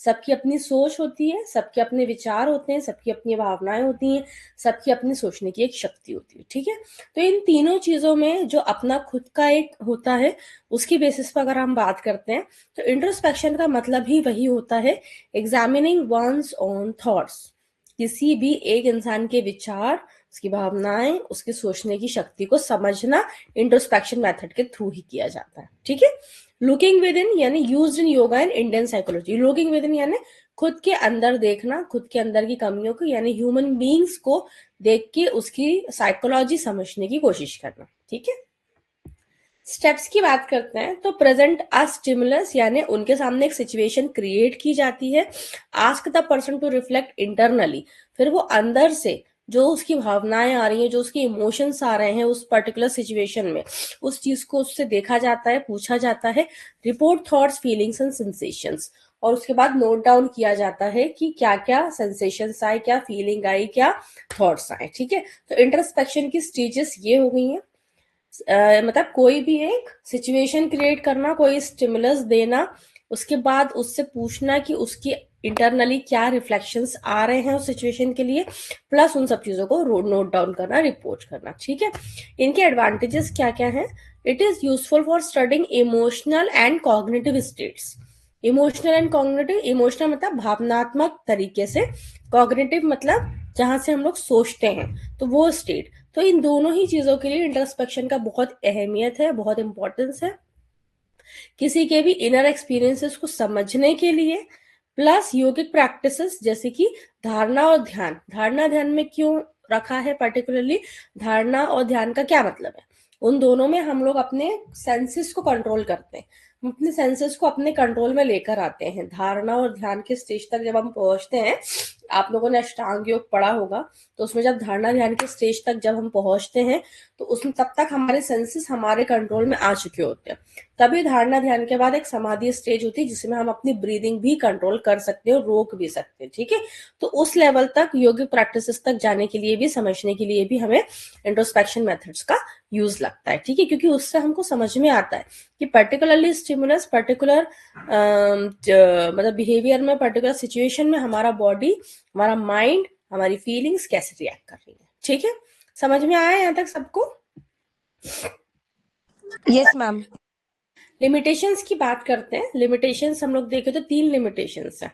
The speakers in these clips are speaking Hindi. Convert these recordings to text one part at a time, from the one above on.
सबकी अपनी सोच होती है, सबके अपने विचार होते हैं, सबकी अपनी भावनाएं होती हैं, सबकी अपनी सोचने की एक शक्ति होती है, ठीक है। तो इन तीनों चीजों में जो अपना खुद का एक होता है, उसकी बेसिस पर अगर हम बात करते हैं, तो इंट्रोस्पेक्शन का मतलब ही वही होता है, एग्जामिनिंग वंस ओन थॉट्स। किसी भी एक इंसान के विचार, उसकी भावनाएं, उसके सोचने की शक्ति को समझना इंट्रोस्पेक्शन मेथड के थ्रू ही किया जाता है, ठीक है। लुकिंग विद इन यानी used in yoga and Indian psychology. Looking with in यानी खुद के अंदर देखना, खुद के अंदर की कमियों को यानी ह्यूमन बीइंग्स को देख के उसकी साइकोलॉजी समझने की कोशिश करना, ठीक है। स्टेप्स की बात करते हैं तो प्रेजेंट अ स्टिमुलस यानी उनके सामने एक सिचुएशन क्रिएट की जाती है, ask the person to reflect internally, फिर वो अंदर से जो उसकी भावनाएं आ रही हैं, जो उसके इमोशंस आ रहे हैं उस पर्टिकुलर सिचुएशन में, उस चीज को उससे देखा जाता है, पूछा जाता है, report thoughts feelings and sensations, और उसके बाद नोट डाउन किया जाता है कि क्या क्या सेंसेशंस आए, क्या फीलिंग आई, क्या थॉट्स आए, ठीक है। तो इंट्रोस्पेक्शन की स्टेजेस ये हो गई हैं। मतलब कोई भी एक सिचुएशन क्रिएट करना, कोई स्टिमुलस देना, उसके बाद उससे पूछना कि उसकी इंटरनली क्या रिफ्लेक्शंस आ रहे हैं उस सिचुएशन के लिए, प्लस उन सब चीजों को नोट डाउन करना, रिपोर्ट करना, ठीक है। इनके एडवांटेजेस क्या क्या हैं? It is useful for studying emotional and cognitive states. Emotional and cognitive, emotional मतलब भावनात्मक तरीके से, कॉग्निटिव मतलब जहां से हम लोग सोचते हैं, तो वो स्टेट। तो इन दोनों ही चीजों के लिए इंट्रोस्पेक्शन का बहुत अहमियत है, बहुत इंपॉर्टेंस है, किसी के भी इनर एक्सपीरियंसेस को समझने के लिए, प्लस योगिक प्रैक्टिसेस जैसे कि धारणा और ध्यान। धारणा ध्यान में क्यों रखा है पर्टिकुलरली, धारणा और ध्यान का क्या मतलब है? उन दोनों में हम लोग अपने सेंसेस को कंट्रोल करते हैं, हम अपने सेंसेस को अपने कंट्रोल में लेकर आते हैं। धारणा और ध्यान के स्टेज तक जब हम पहुंचते हैं, आप लोगों ने अष्टांग योग पढ़ा होगा, तो उसमें जब धारणा ध्यान के स्टेज तक जब हम पहुंचते हैं, तो उसमें तब तक हमारे सेंसेस हमारे कंट्रोल में आ चुके होते हैं। तभी धारणा ध्यान के बाद एक समाधि स्टेज होती है जिसमें हम अपनी ब्रीदिंग भी कंट्रोल कर सकते हैं और रोक भी सकते हैं, ठीक है। तो उस लेवल तक योगिक प्रैक्टिसेस तक जाने के लिए भी, समझने के लिए भी हमें इंट्रोस्पेक्शन मेथड्स का यूज लगता है, ठीक है, क्योंकि उससे हमको समझ में आता है कि पर्टिकुलरली स्टिमुलस, पर्टिकुलर मतलब बिहेवियर में, पर्टिकुलर सिचुएशन में हमारा बॉडी, हमारा माइंड, हमारी फीलिंग्स कैसे रिएक्ट कर रही है, ठीक है। समझ में आया यहाँ तक सबको? Yes ma'am. लिमिटेशंस की बात करते हैं। लिमिटेशंस हम लोग देखें तो 3 लिमिटेशंस है।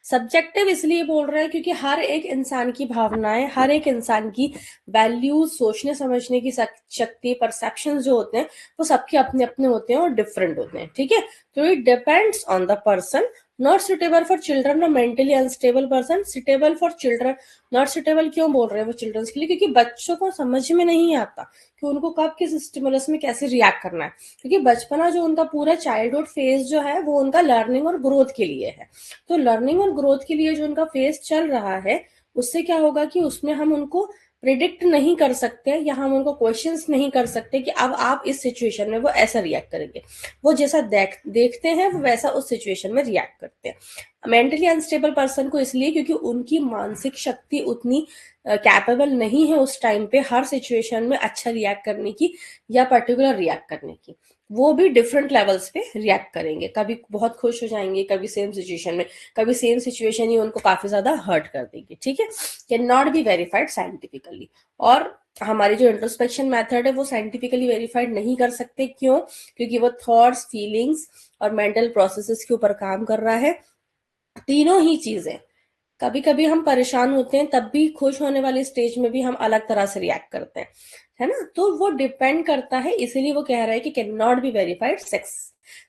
सब्जेक्टिव इसलिए बोल रहे हैं क्योंकि हर एक इंसान की भावनाएं, हर एक इंसान की वैल्यूज, सोचने समझने की शक्ति, परसेप्शन जो होते हैं, वो सबके अपने अपने होते हैं और डिफरेंट होते हैं, ठीक है। तो it depends on the person, not suitable for children और mentally unstable person, suitable for children. Not suitable क्यों बोल रहे हैं वो चिल्ड्रंस के लिए? क्योंकि बच्चों को समझ में नहीं आता कि उनको कब किस स्टिमुलस में कैसे रिएक्ट करना है, क्योंकि बचपना जो उनका पूरा चाइल्डहुड फेज जो है वो उनका लर्निंग और ग्रोथ के लिए है। तो लर्निंग और ग्रोथ के लिए जो उनका फेज चल रहा है, उससे क्या होगा कि उसमें हम उनको प्रिडिक्ट नहीं कर सकते, या हम उनको क्वेश्चंस नहीं कर सकते कि अब आप इस सिचुएशन में वो ऐसा रिएक्ट करेंगे। वो जैसा देखते हैं वो वैसा उस सिचुएशन में रिएक्ट करते हैं। मेंटली अनस्टेबल पर्सन को इसलिए क्योंकि उनकी मानसिक शक्ति उतनी कैपेबल नहीं है उस टाइम पे हर सिचुएशन में अच्छा रिएक्ट करने की या पर्टिकुलर रिएक्ट करने की। वो भी डिफरेंट लेवल्स पे रिएक्ट करेंगे, कभी बहुत खुश हो जाएंगे, कभी सेम सिचुएशन में, कभी सेम सिचुएशन ही उनको काफी ज्यादा हर्ट कर देगी, ठीक है। Can not be verified scientifically. और हमारी जो इंट्रोस्पेक्शन मेथड है वो साइंटिफिकली वेरीफाइड नहीं कर सकते, क्यों? क्योंकि वो थॉट्स, फीलिंग्स और मेंटल प्रोसेसेस के ऊपर काम कर रहा है। तीनों ही चीजें, कभी कभी हम परेशान होते हैं तब भी, खुश होने वाली स्टेज में भी हम अलग तरह से रिएक्ट करते हैं, है ना। तो वो डिपेंड करता है, इसीलिए वो कह रहा है कि can not be verified sex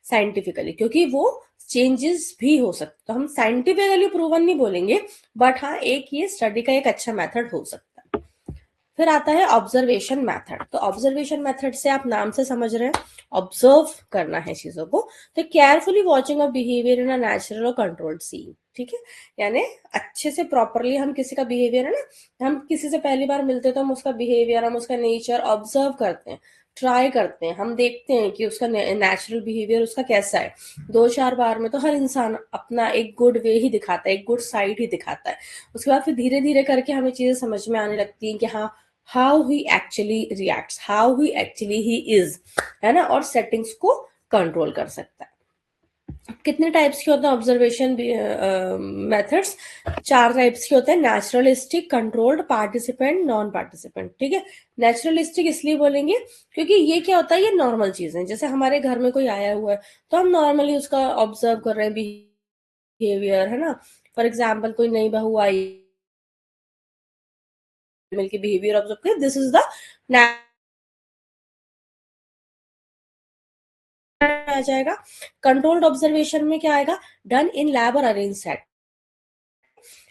scientifically, क्योंकि वो चेंजेस भी हो सकते। तो हम साइंटिफिकली प्रूवन नहीं बोलेंगे, बट हाँ एक ये स्टडी का एक अच्छा मेथड हो सकता है। फिर आता है ऑब्जर्वेशन मेथड। तो ऑब्जर्वेशन मेथड से आप नाम से समझ रहे हैं, ऑब्जर्व करना है चीजों को। तो carefully watching of behaviour in a natural और कंट्रोल्ड सीन, ठीक है। यानी अच्छे से प्रॉपरली हम किसी का बिहेवियर है ना, हम किसी से पहली बार मिलते तो हम उसका बिहेवियर, हम उसका नेचर ऑब्जर्व करते हैं, ट्राई करते हैं, हम देखते हैं कि उसका नेचुरल बिहेवियर उसका कैसा है। 2-4 बार में तो हर इंसान अपना एक गुड वे ही दिखाता है, एक गुड साइड ही दिखाता है। उसके बाद फिर धीरे धीरे करके हमें चीजें समझ में आने लगती हैं कि हाँ, how he actually reacts, how he actually he is, है ना, और सेटिंग्स को कंट्रोल कर सकता है। कितने टाइप्स के होते हैं ऑब्जर्वेशन मेथड्स? 4 टाइप्स के होते हैं, naturalistic, controlled, participant, non participant. ठीक है, नेचुरलिस्टिक इसलिए बोलेंगे क्योंकि ये क्या होता है, ये नॉर्मल चीजें, जैसे हमारे घर में कोई आया हुआ है तो हम नॉर्मली उसका ऑब्जर्व कर रहे हैं बिहेवियर, है ना। फॉर एग्जाम्पल कोई नई बहू आई, मिलके बिहेवियर ऑब्जर्व करें, दिस इज द आ जाएगा। कंट्रोल्ड ऑब्जर्वेशन में क्या आएगा, डन इन लैब और अरेंज सेट।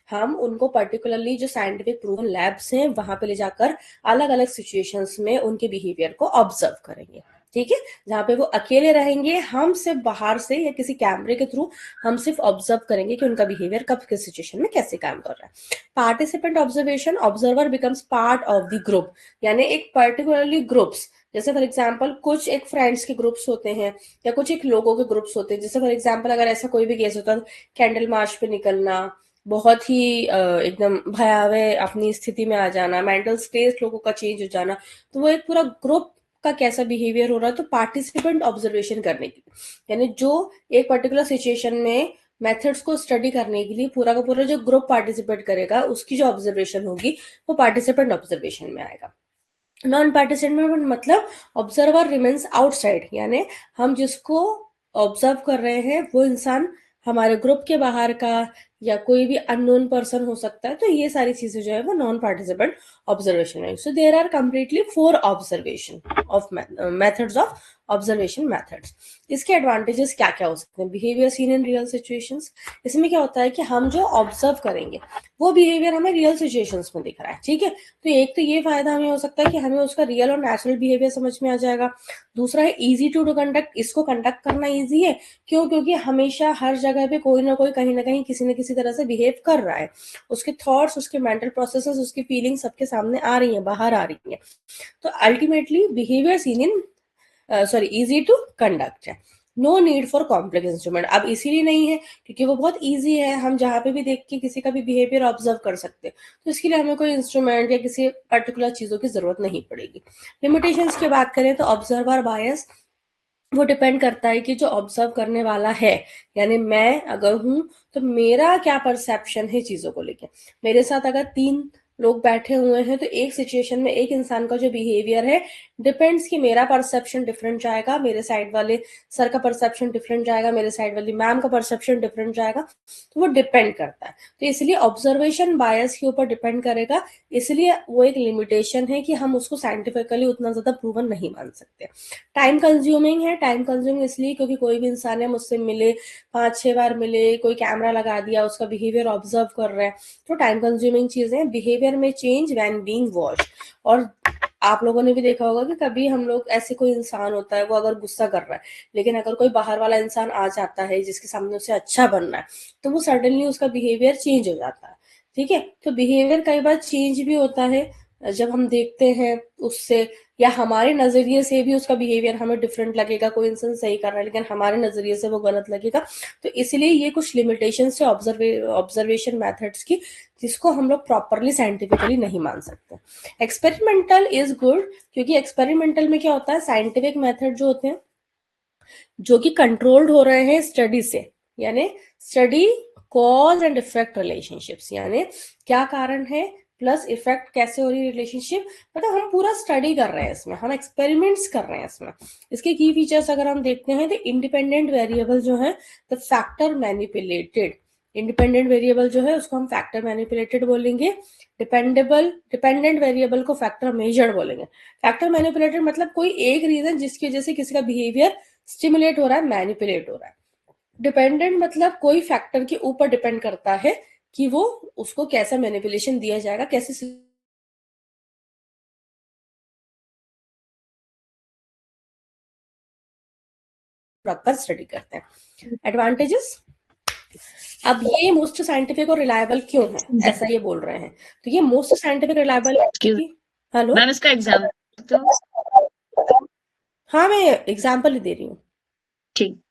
हम उनको पर्टिकुलरली जो साइंटिफिक प्रूवन लैब्स हैं वहां पे ले जाकर अलग अलग सिचुएशंस में उनके बिहेवियर को ऑब्जर्व करेंगे। ठीक है, जहां पे वो अकेले रहेंगे, हम सिर्फ बाहर से या किसी कैमरे के थ्रू हम सिर्फ ऑब्जर्व करेंगे कि उनका बिहेवियर कब किस सिचुएशन में कैसे काम कर रहा है। Participant observation, observer becomes part of the group, यानी एक पर्टिकुलरली ग्रुप्स, जैसे फॉर एग्जाम्पल कुछ एक फ्रेंड्स के ग्रुप्स होते हैं या कुछ एक लोगों के ग्रुप्स होते हैं। जैसे फॉर एग्जाम्पल अगर ऐसा कोई भी केस होता है, कैंडल मार्च पे निकलना, बहुत ही एकदम भयावह अपनी स्थिति में आ जाना, मेंटल स्टेट लोगों का चेंज हो जाना, तो वो एक पूरा ग्रुप का कैसा बिहेवियर हो रहा है, तो पार्टिसिपेंट ऑब्जर्वेशन करने की, यानी जो एक पर्टिकुलर सिचुएशन में मेथड्स को स्टडी करने के लिए पूरा का पूरा जो ग्रुप पार्टिसिपेट करेगा, उसकी जो ऑब्जर्वेशन होगी वो पार्टिसिपेंट ऑब्जर्वेशन में आएगा। नॉन पार्टिसिपेंट मतलब ऑब्जर्वर रिमेन्स आउटसाइड, यानी हम जिसको ऑब्जर्व कर रहे हैं वो इंसान हमारे ग्रुप के बाहर का या कोई भी अननोन पर्सन हो सकता है, तो ये सारी चीजें जो है वो नॉन पार्टिसिपेंट ऑब्जर्वेशन है। So there are completely 4 observation of methods of observation methods. इसके एडवांटेजेस क्या क्या हो सकते हैं? Behaviour seen in real situations, इसमें क्या होता है कि हम जो ऑब्जर्व करेंगे वो बिहेवियर हमें रियल सिचुएशंस में दिख रहा है। ठीक है, तो एक तो ये फायदा हमें हो सकता है कि हमें उसका रियल और नेचुरल बिहेवियर समझ में आ जाएगा। दूसरा है इजी टू कंडक्ट, इसको कंडक्ट करना इजी है। क्यों? क्योंकि हमेशा हर जगह पे कोई ना कोई कहीं ना कहीं किसी न किसी तरह से बिहेव कर रहा है, उसके थॉट्स, उसके मेंटल प्रोसेसेस, उसकी फीलिंग्स सबके सामने आ रही हैं, बाहर आ रही हैं। तो ultimately behaviour seen in sorry easy to conduct है। No need for complex instrument, अब इसीलिए नहीं है क्योंकि वो बहुत इजी है, हम जहां पे भी देख के किसी का भी बिहेवियर ऑब्जर्व कर सकते हैं, तो इसके लिए हमें कोई इंस्ट्रूमेंट या किसी पर्टिकुलर चीजों की जरूरत नहीं पड़ेगी। लिमिटेशंस की बात करें तो ऑब्जर्वर बायस, वो डिपेंड करता है कि जो ऑब्जर्व करने वाला है, यानी मैं अगर हूं तो मेरा क्या परसेप्शन है चीजों को लेके। मेरे साथ अगर 3 लोग बैठे हुए हैं तो एक सिचुएशन में एक इंसान का जो बिहेवियर है डिपेंड्स कि मेरा परसेप्शन डिफरेंट जाएगा, मेरे साइड वाले सर का परसेप्शन डिफरेंट जाएगा, मेरे साइड वाली मैम का परसेप्शन डिफरेंट जाएगा, तो वो डिपेंड करता है। तो इसलिए ऑब्जर्वेशन बायस के ऊपर डिपेंड करेगा, इसलिए वो एक लिमिटेशन है कि हम उसको साइंटिफिकली उतना ज्यादा प्रूवन नहीं मान सकते। टाइम कंज्यूमिंग है, टाइम कंज्यूमिंग इसलिए क्योंकि कोई भी इंसान है मुझसे मिले, 5-6 बार मिले, कोई कैमरा लगा दिया, उसका बिहेवियर ऑब्जर्व कर रहे हैं, तो टाइम कंज्यूमिंग चीजें। बिहेवियर में चेंज व्हेन बीइंग वॉच्ड, और आप लोगों ने भी देखा होगा कि कभी हम लोग ऐसे कोई इंसान होता है वो अगर गुस्सा कर रहा है, लेकिन अगर कोई बाहर वाला इंसान आ जाता है जिसके सामने उसे अच्छा बनना है, तो वो सडनली उसका बिहेवियर चेंज हो जाता है। ठीक है, तो बिहेवियर कई बार चेंज भी होता है जब हम देखते हैं उससे, या हमारे नजरिए से भी उसका बिहेवियर हमें डिफरेंट लगेगा। कोई इंसान सही कर रहा है लेकिन हमारे नजरिए से वो गलत लगेगा, तो इसलिए ये कुछ लिमिटेशन से ऑब्जर्वेशन मेथड्स की, जिसको हम लोग प्रॉपरली साइंटिफिकली नहीं मान सकते। एक्सपेरिमेंटल इज गुड, क्योंकि एक्सपेरिमेंटल में क्या होता है, साइंटिफिक मेथड जो होते हैं जो कि कंट्रोल्ड हो रहे हैं स्टडी से, यानी study cause and effect relationships, यानी क्या कारण है प्लस इफेक्ट कैसे हो रही है रिलेशनशिप, मतलब हम पूरा स्टडी कर रहे हैं इसमें, हम एक्सपेरिमेंट्स कर रहे हैं इसमें। इसके की फीचर्स अगर हम देखते हैं तो इंडिपेंडेंट वेरिएबल जो है, the factor manipulated, independent variable जो है उसको हम फैक्टर मैनिपुलेटेड बोलेंगे। डिपेंडेंट वेरिएबल को फैक्टर मेजर्ड बोलेंगे। फैक्टर मैनिपुलेटेड मतलब कोई एक रीजन जिसकी वजह से किसी का बिहेवियर स्टिमुलेट हो रहा है, मैनिपुलेट हो रहा है। डिपेंडेंट मतलब कोई फैक्टर के ऊपर डिपेंड करता है कि वो उसको कैसा मैनिपुलेशन दिया जाएगा, कैसे प्रॉपर स्टडी करते हैं। एडवांटेजेस, अब ये मोस्ट साइंटिफिक और रिलायबल क्यों है, ऐसा ये बोल रहे हैं, तो ये मोस्ट साइंटिफिक रिलायबल की, हेलो मैम इसका एग्जाम्पल तो हाँ मैं एग्जाम्पल ही दे रही हूँ। ठीक।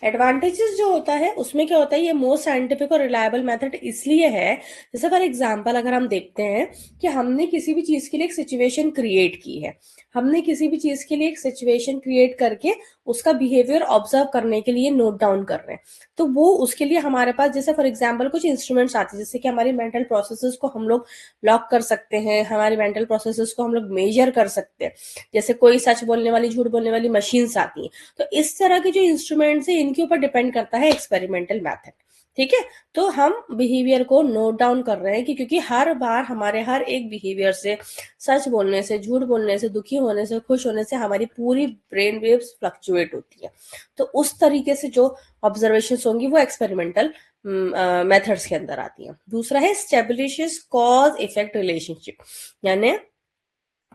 एडवांटेजेस जो होता है उसमें क्या होता है, ये मोस्ट साइंटिफिक और रिलायबल मेथड इसलिए है, जैसे फॉर एग्जांपल अगर हम देखते हैं कि हमने किसी भी चीज के लिए एक सिचुएशन क्रिएट की है, हमने किसी भी चीज के लिए एक सिचुएशन क्रिएट करके उसका बिहेवियर ऑब्जर्व करने के लिए नोट डाउन कर रहे हैं। तो वो उसके लिए हमारे पास जैसे फॉर एग्जांपल कुछ इंस्ट्रूमेंट्स आते हैं, जैसे कि हमारी मेंटल प्रोसेसेस को हम लोग लॉक कर सकते हैं, हमारी मेंटल प्रोसेसेस को हम लोग मेजर कर सकते हैं, जैसे कोई सच बोलने वाली झूठ बोलने वाली मशीन्स आती हैं। तो इस तरह के जो इंस्ट्रूमेंट्स है इनके ऊपर डिपेंड करता है एक्सपेरिमेंटल मैथड। ठीक है, तो हम बिहेवियर को नोट डाउन कर रहे हैं कि क्योंकि हर बार हमारे हर एक बिहेवियर से, सच बोलने से, झूठ बोलने से, दुखी होने से, खुश होने से हमारी पूरी ब्रेन वेव्स फ्लक्चुएट होती है। तो उस तरीके से जो ऑब्जर्वेशंस होंगी वो एक्सपेरिमेंटल मेथड्स के अंदर आती हैं। दूसरा है स्टेब्लिशेस कॉज इफेक्ट रिलेशनशिप, यानी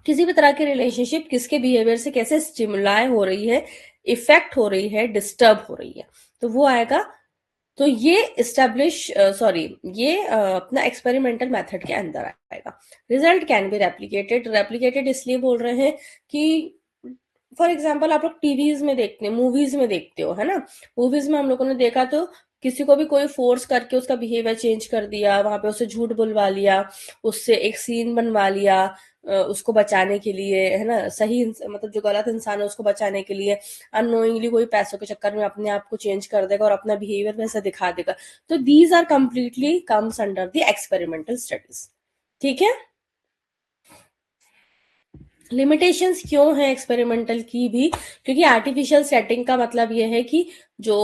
किसी भी तरह की रिलेशनशिप किसके बिहेवियर से कैसे स्टिमुलाई हो रही है, इफेक्ट हो रही है, डिस्टर्ब हो रही है, तो वो आएगा। तो ये अपना एक्सपेरिमेंटल मेथड के अंदर आएगा। Result can be replicated, replicated इसलिए बोल रहे हैं कि फॉर एग्जाम्पल आप लोग टीवीज में देखते हैं, मूवीज में देखते हो, है ना, मूवीज में हम लोगों ने देखा तो किसी को भी कोई फोर्स करके उसका बिहेवियर चेंज कर दिया, वहां पे उसे झूठ बुलवा लिया, उससे एक सीन बनवा लिया उसको बचाने के लिए, है ना, मतलब जो गलत इंसान है उसको बचाने के लिए अननोइंगली कोई पैसों के चक्कर में अपने आप को चेंज कर देगा और अपना बिहेवियर वैसा दिखा देगा। तो these are completely comes under the experimental studies. ठीक है, लिमिटेशंस क्यों है एक्सपेरिमेंटल की भी, क्योंकि आर्टिफिशियल सेटिंग का मतलब यह है कि जो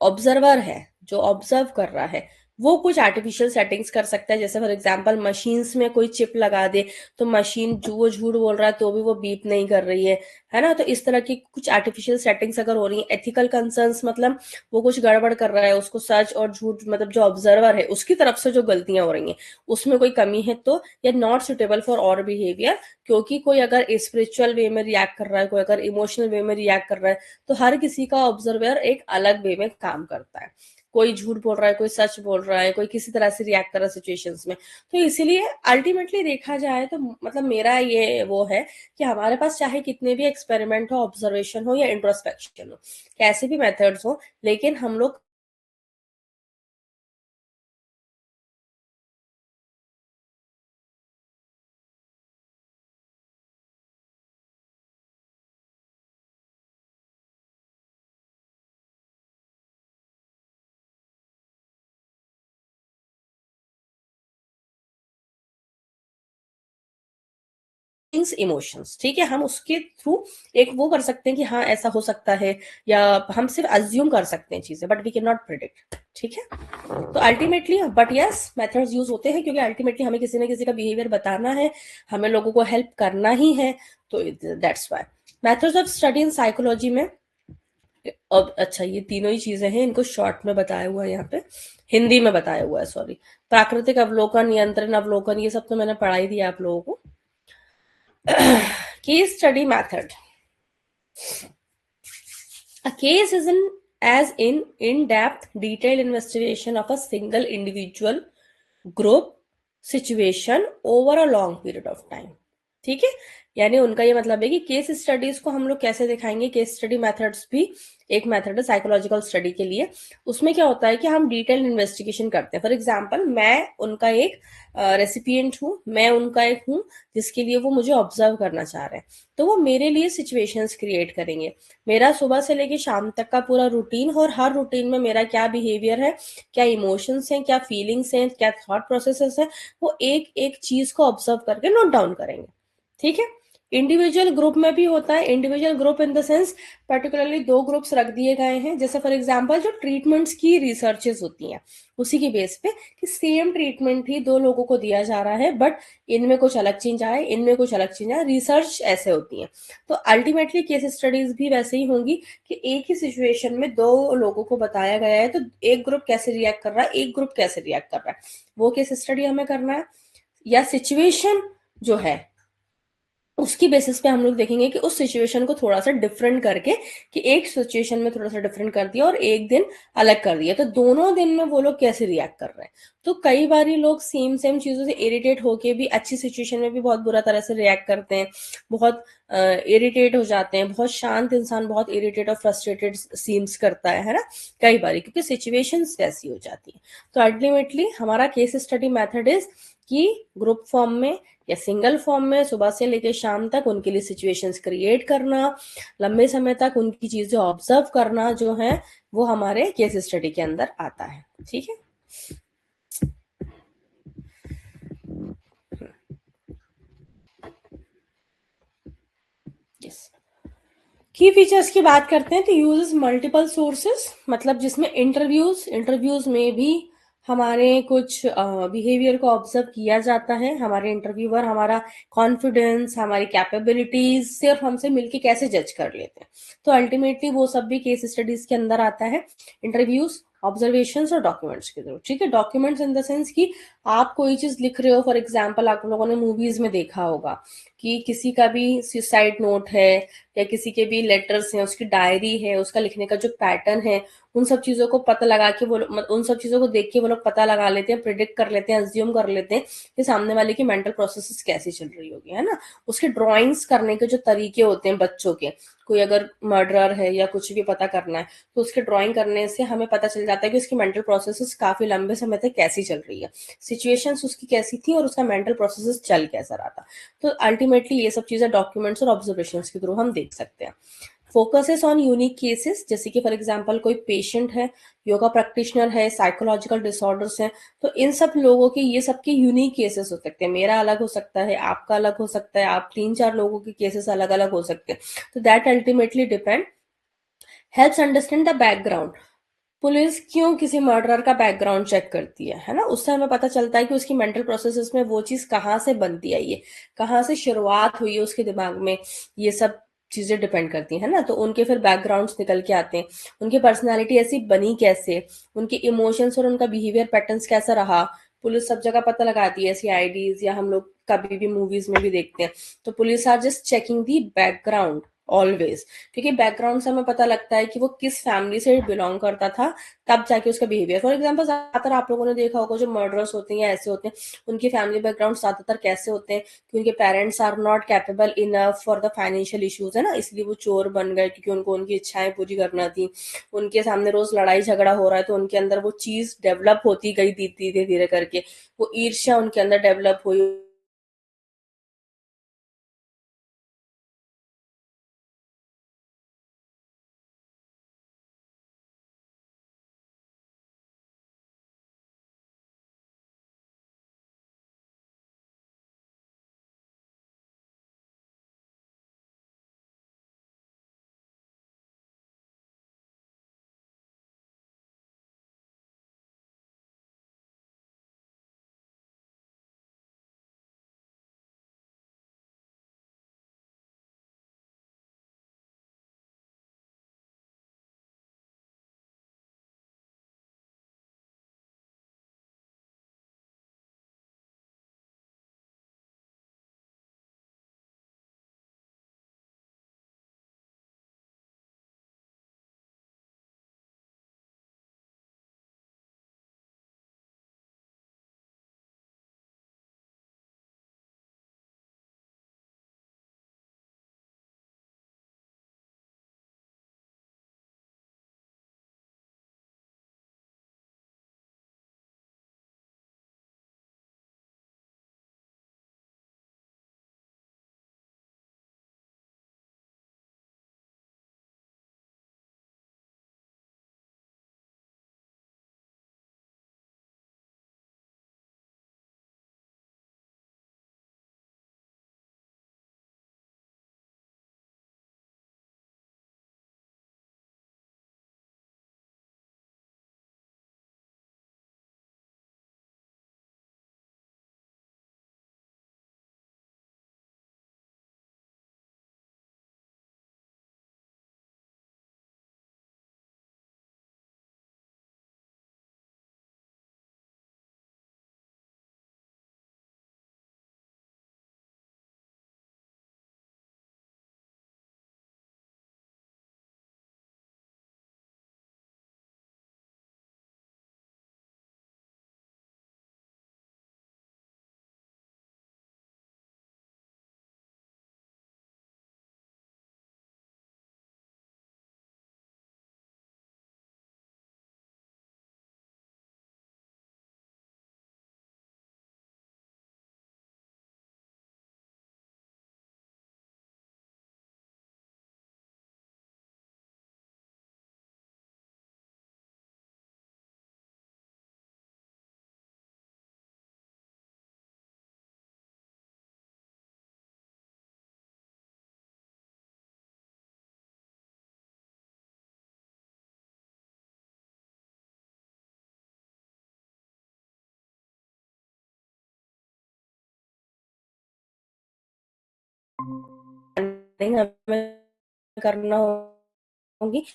ऑब्जर्वर है, जो ऑब्जर्व कर रहा है, वो कुछ आर्टिफिशियल सेटिंग्स कर सकता है। जैसे फॉर एग्जांपल मशीन्स में कोई चिप लगा दे तो मशीन जो वो झूठ बोल रहा है तो भी वो बीप नहीं कर रही है ना। तो इस तरह की कुछ आर्टिफिशियल सेटिंग्स अगर हो रही है, एथिकल कंसर्न्स मतलब वो कुछ गड़बड़ कर रहा है, उसको सच और झूठ मतलब जो ऑब्जर्वर है उसकी तरफ से जो गलतियां हो रही हैं उसमें कोई कमी है तो, या नॉट सुटेबल फॉर और बिहेवियर, क्योंकि कोई अगर स्पिरिचुअल वे में रिएक्ट कर रहा है, कोई अगर इमोशनल वे में रिएक्ट कर रहा है, तो हर किसी का ऑब्जर्वर एक अलग वे में काम करता है। कोई झूठ बोल रहा है, कोई सच बोल रहा है, कोई किसी तरह से रिएक्ट कर रहा है सिचुएशंस में। तो इसीलिए अल्टीमेटली देखा जाए तो मतलब मेरा ये वो है कि हमारे पास चाहे कितने भी एक्सपेरिमेंट हो, ऑब्जर्वेशन हो या इंट्रोस्पेक्शन हो, कैसे भी मेथड्स हो, लेकिन हम लोग इमोशंस, ठीक है, हम उसके थ्रू एक वो कर सकते हैं कि हाँ ऐसा हो सकता है, या हम सिर्फ अज्यूम कर सकते हैं चीजें, but we can not predict. ठीक है, तो ultimately but yes methods use होते हैं क्योंकि अल्टीमेटली हमें किसी ना किसी का बिहेवियर बताना है, हमें लोगों को हेल्प करना ही है, तो that's why methods of study in psychology में। अब अच्छा, ये तीनों ही चीजें हैं, इनको शॉर्ट में बताया हुआ है यहाँ पे, हिंदी में बताया हुआ है, सॉरी। प्राकृतिक अवलोकन, नियंत्रण अवलोकन, ये सब तो मैंने पढ़ा ही दिया आप लोगों को। Case study method. A case is as in-depth, detailed investigation of a single individual, group, situation over a long period of time. ठीक है, यानी उनका ये मतलब है कि केस स्टडीज को हम लोग कैसे दिखाएंगे। केस स्टडी मेथड्स भी एक मेथड है साइकोलॉजिकल स्टडी के लिए। उसमें क्या होता है कि हम डिटेल इन्वेस्टिगेशन करते हैं। फॉर एग्जांपल मैं उनका एक रेसिपिएंट हूँ, मैं उनका एक हूँ जिसके लिए वो मुझे ऑब्जर्व करना चाह रहे हैं, तो वो मेरे लिए सिचुएशंस क्रिएट करेंगे। मेरा सुबह से लेके शाम तक का पूरा रूटीन, और हर रूटीन में मेरा क्या बिहेवियर है, क्या इमोशंस हैं, क्या फीलिंग्स हैं, क्या थॉट प्रोसेसेस हैं, वो एक एक चीज को ऑब्जर्व करके नोट डाउन करेंगे। ठीक है, इंडिविजुअल ग्रुप में भी होता है। Individual group in the sense particularly दो ग्रुप्स रख दिए गए हैं, जैसे फॉर एग्जांपल जो ट्रीटमेंट्स की रिसर्चेस होती हैं उसी के बेस पे कि सेम ट्रीटमेंट ही दो लोगों को दिया जा रहा है, बट इनमें कुछ अलग चेंज आए, इनमें कुछ अलग चेंज आए, रिसर्च ऐसे होती है। तो अल्टीमेटली केस स्टडीज भी वैसे ही होंगी कि एक ही सिचुएशन में दो लोगों को बताया गया है, तो एक ग्रुप कैसे रिएक्ट कर रहा है, एक ग्रुप कैसे रिएक्ट कर रहा है, वो केस स्टडी हमें करना है। या सिचुएशन जो है उसकी बेसिस पे हम लोग देखेंगे कि उस सिचुएशन को थोड़ा सा डिफरेंट करके, कि एक सिचुएशन में थोड़ा सा डिफरेंट कर दिया और एक दिन अलग कर दिया, तो दोनों दिन में वो लोग कैसे रिएक्ट कर रहे हैं। तो कई बारी लोग सेम सेम चीजों से इरिटेट होके भी अच्छी सिचुएशन में भी बहुत बुरा तरह से रिएक्ट करते हैं, बहुत इरिटेट हो जाते हैं। बहुत शांत इंसान बहुत इरिटेट और फ्रस्ट्रेटेड सीम्स करता है ना, कई बारी क्योंकि सिचुएशंस वैसी हो जाती है। तो अल्टीमेटली हमारा केस स्टडी मेथड इज कि ग्रुप फॉर्म में या सिंगल फॉर्म में सुबह से लेकर शाम तक उनके लिए सिचुएशंस क्रिएट करना, लंबे समय तक उनकी चीजें ऑब्जर्व करना जो है वो हमारे केस स्टडी के अंदर आता है। ठीक है, यस। की फीचर्स की बात करते हैं तो यूजेस मल्टीपल सोर्सेस, मतलब जिसमें इंटरव्यूज में भी हमारे कुछ बिहेवियर को ऑब्जर्व किया जाता है। हमारे इंटरव्यूअर हमारा कॉन्फिडेंस, हमारी कैपेबिलिटीज सिर्फ हमसे मिलके कैसे जज कर लेते हैं, तो अल्टीमेटली वो सब भी केस स्टडीज के अंदर आता है, इंटरव्यूज, ऑब्जर्वेशंस और डॉक्यूमेंट्स के थ्रू। ठीक है, डॉक्यूमेंट्स इन द सेंस कि आप कोई चीज लिख रहे हो, फॉर एग्जाम्पल आप लोगों ने मूवीज में देखा होगा कि किसी का भी सुसाइड नोट है या किसी के भी लेटर्स हैं, उसकी डायरी है, उसका लिखने का जो पैटर्न है, उन सब चीजों को पता लगा के उन सब चीजों को देख के वो लोग पता लगा लेते हैं, प्रिडिक्ट कर लेते हैं, अज्यूम कर लेते हैं कि सामने वाले की मेंटल प्रोसेसेस कैसी चल रही होगी, है ना। उसके ड्राइंग्स करने के जो तरीके होते हैं बच्चों के, कोई अगर मर्डरर है या कुछ भी पता करना है तो उसके ड्राइंग करने से हमें पता चल जाता है कि उसकी मेंटल प्रोसेसेस काफी लंबे समय तक कैसी चल रही है, सिचुएशंस उसकी कैसी थी और उसका मेंटल प्रोसेसेस चल कैसा रहा था। तो अल्टीमेटली ये सब चीजें डॉक्यूमेंट्स और ऑब्जर्वेशन के थ्रू हम देख सकते हैं। फोकसेस ऑन यूनिक केसेस, जैसे कि फॉर एग्जांपल कोई पेशेंट है, योगा प्रैक्टिशनर है, साइकोलॉजिकल डिसऑर्डर्स हैं, तो इन सब लोगों के ये सबके यूनिक केसेस हो सकते हैं। मेरा अलग हो सकता है, आपका अलग हो सकता है, आप 3-4 लोगों के केसेस अलग अलग हो सकते हैं। तो that ultimately depend, helps understand the background. Police क्यों किसी मर्डरर का बैकग्राउंड चेक करती है ना, उससे हमें पता चलता है कि उसकी मेंटल प्रोसेसेस में वो चीज कहाँ से बनती है, ये कहाँ से शुरुआत हुई है उसके दिमाग में, ये सब चीजें डिपेंड करती है ना। तो उनके फिर बैकग्राउंड्स निकल के आते हैं, उनकी पर्सनैलिटी ऐसी बनी कैसे, उनके इमोशंस और उनका बिहेवियर पैटर्न्स कैसा रहा। पुलिस सब जगह पता लगाती है, ऐसी आईडीज या हम लोग कभी भी मूवीज में भी देखते हैं। तो police are just checking the background always, क्योंकि बैकग्राउंड से हमें पता लगता है कि वो किस फैमिली से बिलोंग करता था, तब जाके उसका बिहेवियर। फॉर एग्जाम्पल ज्यादातर आप लोगों ने देखा होगा जो मर्डरर्स होते हैं या ऐसे होते हैं, उनके फैमिली बैकग्राउंड ज्यादातर कैसे होते हैं कि उनके parents are not capable enough for the financial issues, है ना, इसलिए वो चोर बन गए क्योंकि उनको उनकी इच्छाएं पूरी करना थी। उनके सामने रोज लड़ाई झगड़ा हो रहा है तो उनके अंदर वो चीज डेवलप होती गई धीरे धीरे धीरे करके, वो ईर्ष्या उनके अंदर डेवलप हुई। हमें करना होगी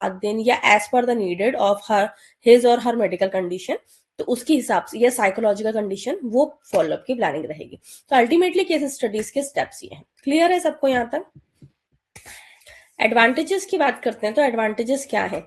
दिन या एज पर the needed of her his और हर मेडिकल कंडीशन, तो उसके हिसाब से या साइकोलॉजिकल कंडीशन वो फॉलोअप की प्लानिंग रहेगी। तो अल्टीमेटली केस स्टडीज के स्टेप्स ये हैं। क्लियर है सबको यहाँ तक? एडवांटेजेस की बात करते हैं तो एडवांटेजेस क्या है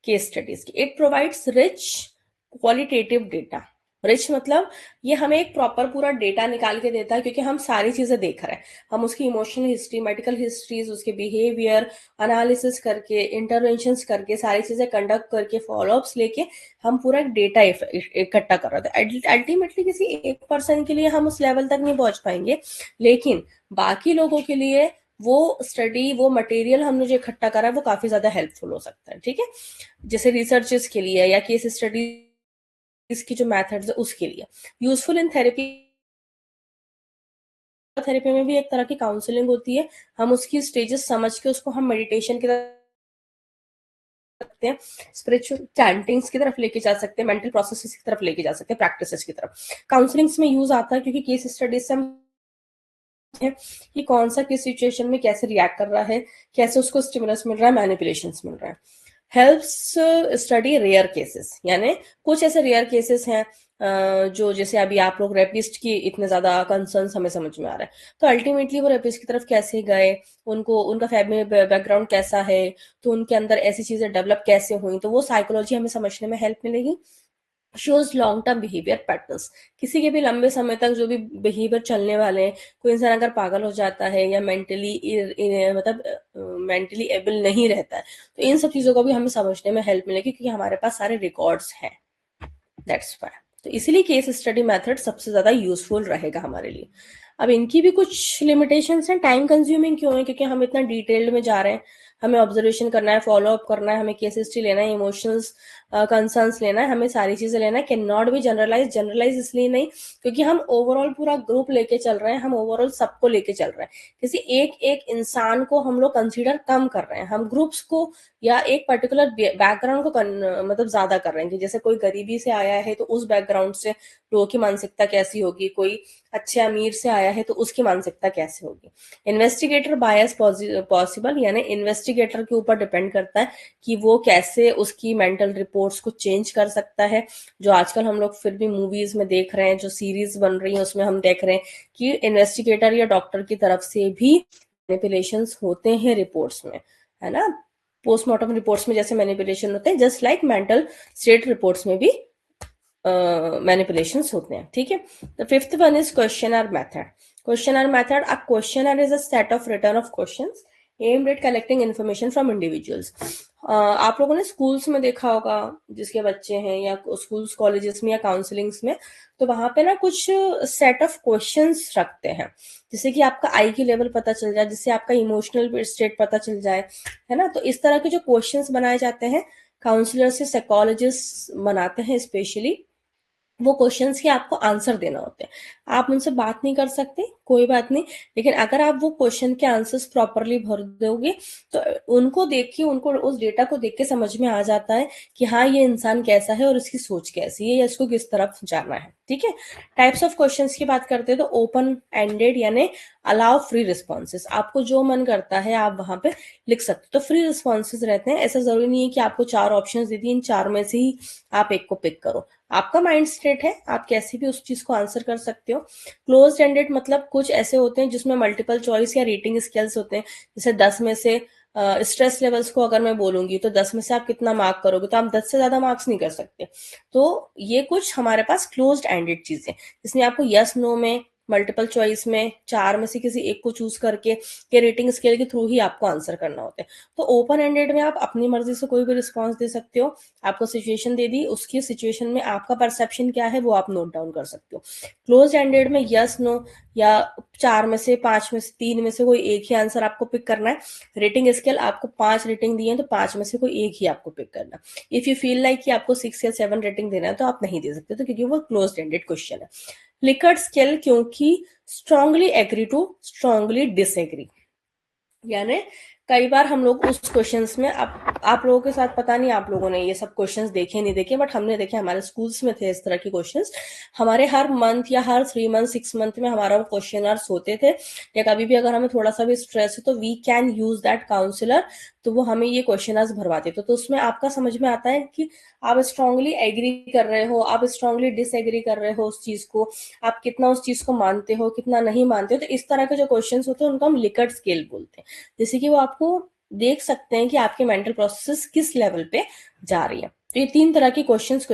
केस स्टडीज की? It provides rich qualitative data. Rich मतलब ये हमें एक प्रॉपर पूरा डेटा निकाल के देता है, क्योंकि हम सारी चीजें देख रहे हैं। हम उसकी इमोशनल हिस्ट्री, मेडिकल हिस्ट्रीज, उसके बिहेवियर एनालिसिस करके, इंटरवेंशंस करके, सारी चीजें कंडक्ट करके, फॉलोअप्स लेके हम पूरा एक डेटा इकट्ठा कर रहे थे। अल्टीमेटली किसी एक पर्सन के लिए हम उस लेवल तक नहीं पहुंच पाएंगे, लेकिन बाकी लोगों के लिए वो स्टडी, वो मटेरियल हमने जो इकट्ठा करा है वो काफी ज्यादा हेल्पफुल हो सकता है। ठीक है, जैसे रिसर्चेस के लिए या केस स्टडी की जो मेथड्स है उसके लिए यूजफुल इन थेरेपी। थेरेपी में भी एक तरह की काउंसलिंग होती है, हम उसकी स्टेजेस समझ के उसको हम मेडिटेशन की तरफ सकते हैं, स्पिरिचुअल चैंटिंग्स की तरफ लेके जा सकते हैं, मेंटल प्रोसेसेस की तरफ लेके जा सकते हैं, प्रैक्टिसेस की तरफ। काउंसलिंग्स में यूज आता है क्योंकि केस स्टडीज से हम है कि कौन सा किस सिचुएशन में कैसे रिएक्ट कर रहा है, कैसे उसको स्टिमुलस मिल रहा है, मैनिपुलेशंस मिल रहा है। हेल्प्स स्टडी रेयर केसेस, यानी कुछ ऐसे रेयर केसेस हैं जो जैसे अभी आप लोग रेपिस्ट की इतने ज्यादा कंसर्न हमें समझ में आ रहा है, तो अल्टीमेटली वो रेपिस्ट की तरफ कैसे गए, उनको उनका फैमिली बैकग्राउंड कैसा है, तो उनके अंदर ऐसी चीजें डेवलप कैसे हुई, तो वो साइकोलॉजी हमें समझने में हेल्प मिलेगी। Shows long term behaviour patterns, किसी के भी लंबे समय तक जो भी बिहेवियर चलने वाले हैं, कोई इंसान अगर पागल हो जाता है या मेंटली मतलब मेंटली एबल नहीं रहता है, तो इन सब चीजों को भी हमें समझने में हेल्प मिलेगी, क्योंकि हमारे पास सारे रिकॉर्ड्स हैं। दैट्स वाई तो इसीलिए केस स्टडी मेथड सबसे ज्यादा यूजफुल रहेगा हमारे लिए। अब इनकी भी कुछ लिमिटेशंस हैं। टाइम कंज्यूमिंग क्यों है? क्योंकि हम इतना डिटेल्ड में जा रहे हैं, हमें ऑब्जर्वेशन करना है, फॉलोअप करना है, हमें केस हिस्ट्री लेना है, इमोशंस कंसर्न्स लेना है, हमें सारी चीजें लेना है। Can not be generalise. Generalise इसलिए नहीं क्योंकि हम ओवरऑल पूरा ग्रुप लेके चल रहे हैं, हम ओवरऑल सबको लेके चल रहे हैं। किसी एक एक इंसान को हम लोग कंसीडर कम कर रहे हैं, हम ग्रुप्स को या एक पर्टिकुलर बैकग्राउंड को मतलब ज्यादा कर रहे हैं कि जैसे कोई गरीबी से आया है तो उस बैकग्राउंड से लोगों की मानसिकता कैसी होगी, कोई अच्छे अमीर से आया है तो उसकी मानसिकता कैसे होगी। इन्वेस्टिगेटर बायस पॉसिबल, यानी इन्वेस्टिगेटर के ऊपर डिपेंड करता है कि वो कैसे उसकी मेंटल रिपोर्ट्स को चेंज कर सकता है। जो आजकल हम लोग फिर भी मूवीज में देख रहे हैं, जो सीरीज बन रही है उसमें हम देख रहे हैं कि इन्वेस्टिगेटर या डॉक्टर की तरफ से भी मैनिपुलेशंस होते हैं रिपोर्ट्स में, है ना। पोस्टमार्टम रिपोर्ट्स में जैसे मैनिपुलेशन होते हैं, just like mental state reports में भी मैनिपुलेशंस होते हैं। ठीक है, the fifth one is questionnaire method. Questionnaire method, a questionnaire is a set of return of questions aimed at collecting information from individuals। आप लोगों ने स्कूल्स में देखा होगा, जिसके बच्चे हैं या स्कूल्स कॉलेजेस में या काउंसलिंग्स में, तो वहां पे ना कुछ सेट ऑफ क्वेश्चंस रखते हैं, जिससे कि आपका आई की लेवल पता चल जाए, जिससे आपका इमोशनल स्टेट पता चल जाए, है ना। तो इस तरह के जो क्वेश्चंस बनाए जाते हैं, काउंसलर से साइकोलॉजिस्ट बनाते हैं स्पेशली। वो क्वेश्चंस के आपको आंसर देना होते हैं। आप उनसे बात नहीं कर सकते, कोई बात नहीं, लेकिन अगर आप वो क्वेश्चन के आंसर्स प्रॉपरली भर दोगे तो उनको देख के, उनको उस डेटा को देख के समझ में आ जाता है कि हाँ ये इंसान कैसा है और इसकी सोच कैसी है या इसको किस तरफ जाना है। ठीक है, टाइप्स ऑफ क्वेश्चंस की बात करते हैं तो ओपन एंडेड, यानी अलाउ फ्री रिस्पॉन्सेस। आपको जो मन करता है आप वहां पे लिख सकते हो, तो फ्री रिस्पॉन्सेस रहते हैं। ऐसा जरूरी नहीं है कि आपको 4 ऑप्शंस दे दिए, इन 4 में से ही आप एक को पिक करो। आपका माइंड स्टेट है, आप कैसे भी उस चीज को आंसर कर सकते हो। क्लोज एंडेड मतलब कुछ ऐसे होते हैं जिसमें मल्टीपल चॉइस या रेटिंग स्केल्स होते हैं। जैसे 10 में से स्ट्रेस लेवल्स को अगर मैं बोलूंगी तो 10 में से आप कितना मार्क करोगे, तो आप 10 से ज्यादा मार्क्स नहीं कर सकते। तो ये कुछ हमारे पास क्लोज्ड एंडेड चीजें, जिसमें आपको यस नो में, मल्टीपल चॉइस में 4 में से किसी एक को चूज करके के रेटिंग स्केल के थ्रू ही आपको आंसर करना होता है। तो ओपन एंडेड में आप अपनी मर्जी से कोई भी रिस्पॉन्स दे सकते हो। आपको सिचुएशन दे दी, उसकी सिचुएशन में आपका परसेप्शन क्या है वो आप नोट डाउन कर सकते हो। क्लोज एंडेड में यस नो या 4 में से 5 में से 3 में से कोई एक ही आंसर आपको पिक करना है। रेटिंग स्केल आपको 5 रेटिंग दी है तो 5 में से कोई एक ही आपको पिक करना। इफ यू फील लाइक कि आपको 6 या 7 रेटिंग देना है तो आप नहीं दे सकते, तो क्योंकि वो क्लोज एंडेड क्वेश्चन है। लिकर्ट स्केल, क्योंकि strongly agree to strongly disagree, यानी कई बार हम लोग उस क्वेश्चंस में, आप लोगों के साथ पता नहीं आप लोगों ने ये सब क्वेश्चंस देखे नहीं देखे, बट हमने देखे, हमारे स्कूल्स में थे इस तरह के क्वेश्चंस। हमारे हर मंथ या हर 3 मंथ 6 मंथ में हमारा वो क्वेश्चनर्स होते थे, या कभी भी अगर हमें थोड़ा सा भी स्ट्रेस है तो we can use that counsellor, तो वो हमें ये क्वेश्चनर्स भरवाते थे। तो उसमें आपका समझ में आता है कि आप स्ट्रांगली एग्री कर रहे हो, आप स्ट्रांगली डिसएग्री कर रहे हो उस चीज को, आप कितना उस चीज को मानते हो, कितना नहीं मानते हो। तो इस तरह के जो क्वेश्चंस होते हैं उनको हम लिकर्ट स्केल बोलते हैं, जैसे कि वो आपको देख सकते हैं कि आपके मेंटल प्रोसेस किस लेवल पे जा रही है। तो ये 3 तरह के क्वेश्चंस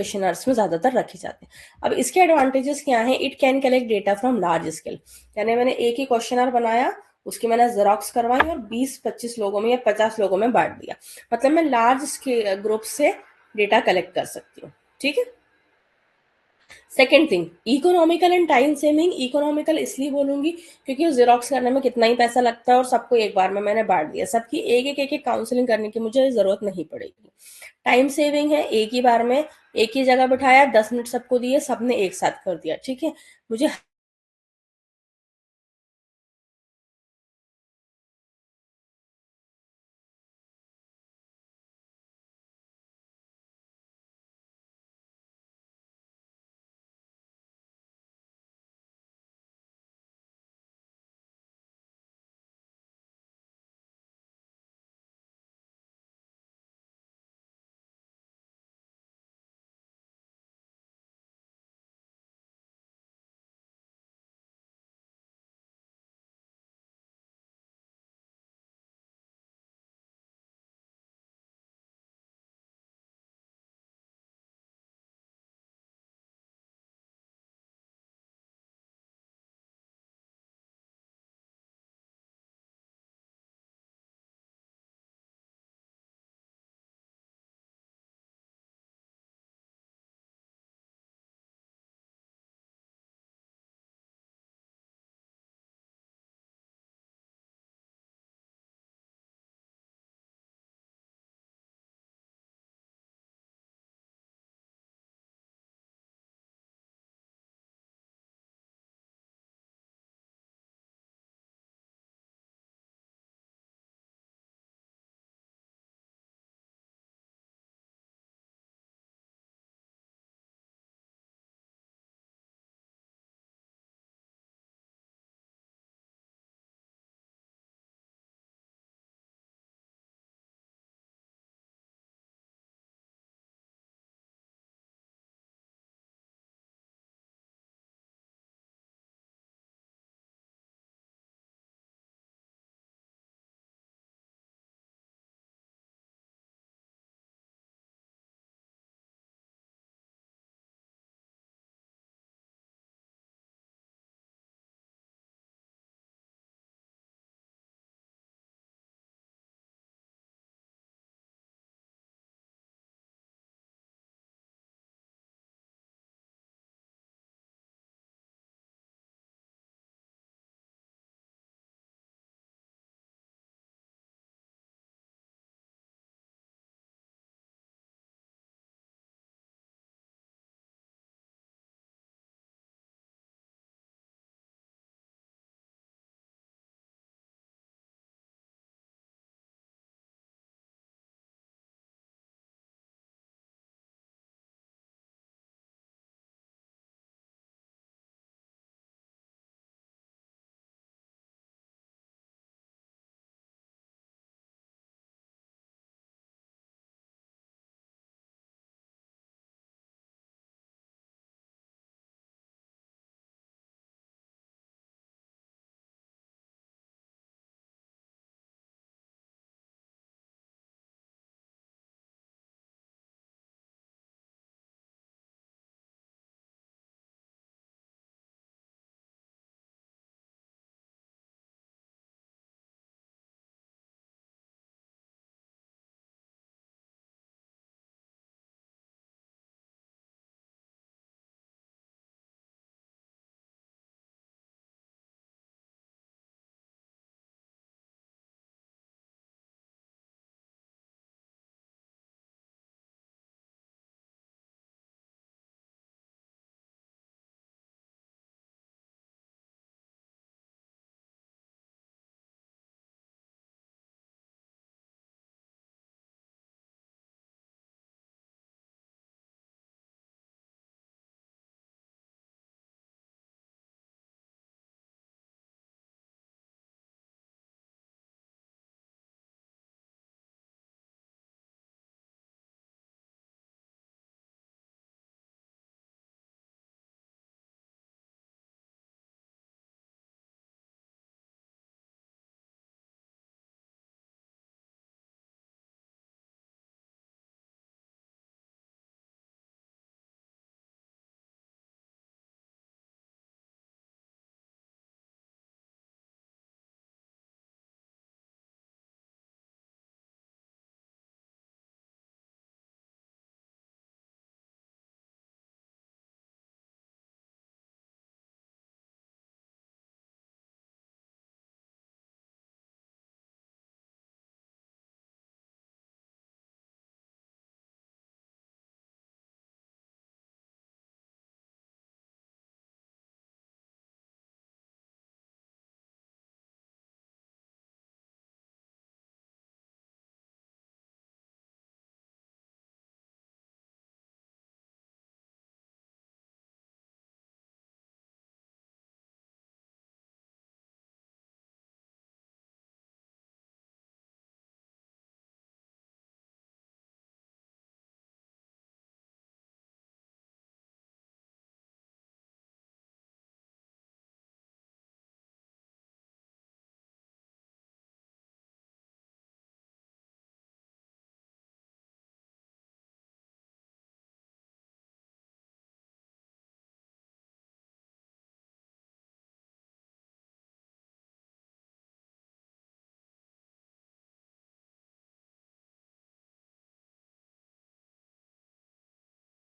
में ज्यादातर रखे जाते हैं। अब इसके एडवांटेजेस क्या हैं? It can collect data from large scale, यानी मैंने एक ही क्वेश्चनर बनाया, उसकी मैंने जेरोक्स करवाई और 20-25 लोगों में या 50 लोगों में बांट दिया, मतलब मैं लार्ज ग्रुप से डेटा कलेक्ट कर सकती हूँ। ठीक है। Second thing, economical and time saving. Economical इसलिए बोलूंगी क्योंकि जेरोक्स करने में कितना ही पैसा लगता है और सबको एक बार में मैंने बांट दिया, सबकी एक एक काउंसलिंग करने की मुझे जरूरत नहीं पड़ेगी। टाइम सेविंग है, एक ही बार में एक ही जगह बिठाया, 10 मिनट सबको दिए, सबने एक साथ कर दिया। ठीक है, मुझे